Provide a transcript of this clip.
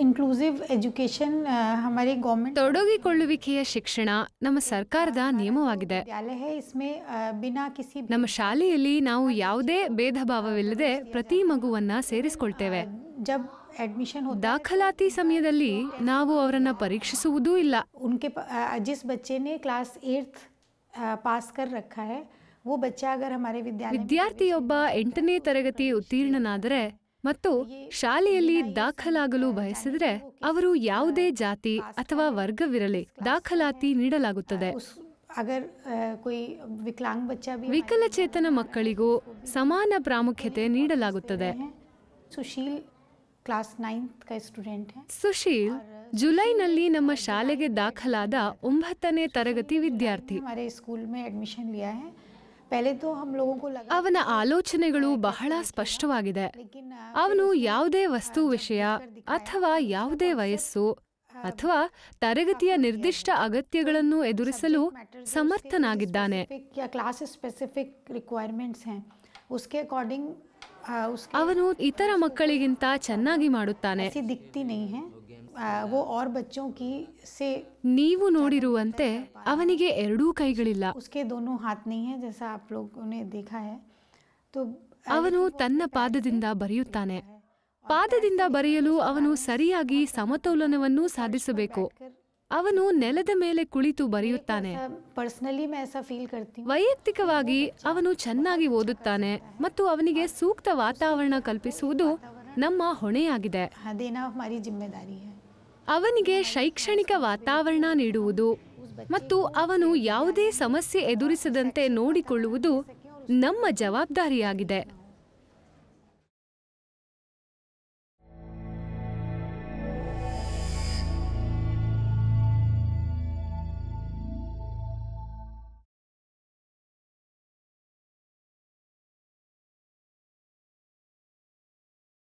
Inclusive education ಹಮಾರೆ government ತೊಡಗಿಕೊಳ್ಳುವಿಕೆಯ ಶಿಕ್ಷಣ ನಮ್ಮ ಸರ್ಕಾರದ ನಿಯಮವಾಗಿದೆ. ನಮ್ಮ ಶಾಲೆಯಲ್ಲಿ ನಾವು ಯಾವುದೇ ಭೇದ ಭಾವವಿಲ್ಲದೆ ಪ್ರತಿ ಮಗುವನ್ನ ಸೇರಿಸಿಕೊಳ್ತೇವೆ. ದಾಖಲಾತಿ ಸಮಯದಲ್ಲಿ ನಾವು ಅವರನ್ನ ಪರೀಕ್ಷಿಸುವುದೂ ಇಲ್ಲ. जिस बच्चे ने क्लास 8th पास कर रखा है वो बच्चा अगर हमारे ವಿದ್ಯಾರ್ಥಿಯೊಬ್ಬ 8ನೇ ತರಗತಿ ಉತ್ತೀರ್ಣನಾದರೆ ಮತ್ತು ಶಾಲೆಯಲ್ಲಿ ದಾಖಲಾಗಲು ಬಯಸಿದರೆ ಅವರು ಯಾವುದೇ ಜಾತಿ ಅಥವಾ ವರ್ಗವಿರಲಿ ದಾಖಲಾತಿ ನೀಡಲಾಗುತ್ತದೆ. ವಿಕಲಚೇತನ ಮಕ್ಕಳಿಗೂ ಸಮಾನ ಪ್ರಾಮುಖ್ಯತೆ ನೀಡಲಾಗುತ್ತದೆ. ಸುಶೀಲ್ ಜುಲೈನಲ್ಲಿ ನಮ್ಮ ಶಾಲೆಗೆ ದಾಖಲಾದ 9ನೇ ತರಗತಿ ವಿದ್ಯಾರ್ಥಿ. ಅವನ ಆಲೋಚನೆಗಳು ಬಹಳ ಸ್ಪಷ್ಟವಾಗಿದೆ. ಅವನು ಯಾವುದೇ ವಸ್ತು ವಿಷಯ ಅಥವಾ ಯಾವುದೇ ವಯಸ್ಸು ಅಥವಾ ತರಗತಿಯ ನಿರ್ದಿಷ್ಟ ಅಗತ್ಯಗಳನ್ನು ಎದುರಿಸಲು ಸಮರ್ಥನಾಗಿದ್ದಾನೆ. ಅವನು ಇತರ ಮಕ್ಕಳಿಗಿಂತ ಚೆನ್ನಾಗಿ ಮಾಡುತ್ತಾನೆ. ನೀವು ನೋಡಿರುವಂತೆ ಅವನಿಗೆ ಎರಡೂ ಕೈಗಳಿಲ್ಲ. ಅವನು ತನ್ನ ಪಾದದಿಂದ ಬರೆಯುತ್ತಾನೆ. ಪಾದದಿಂದ ಬರೆಯಲು ಅವನು ಸರಿಯಾಗಿ ಸಮತೋಲನವನ್ನು ಸಾಧಿಸಬೇಕು. ಅವನು ನೆಲದ ಮೇಲೆ ಕುಳಿತು ಬರೆಯುತ್ತಾನೆ. ವೈಯಕ್ತಿಕವಾಗಿ ಅವನು ಚೆನ್ನಾಗಿ ಓದುತ್ತಾನೆ ಮತ್ತು ಅವನಿಗೆ ಸೂಕ್ತ ವಾತಾವರಣ ಕಲ್ಪಿಸುವುದು ನಮ್ಮ ಹೊಣೆಯಾಗಿದೆ. ಅವನಿಗೆ ಶೈಕ್ಷಣಿಕ ವಾತಾವರಣ ನೀಡುವುದು ಮತ್ತು ಅವನು ಯಾವುದೇ ಸಮಸ್ಯೆ ಎದುರಿಸದಂತೆ ನೋಡಿಕೊಳ್ಳುವುದು ನಮ್ಮ ಜವಾಬ್ದಾರಿಯಾಗಿದೆ.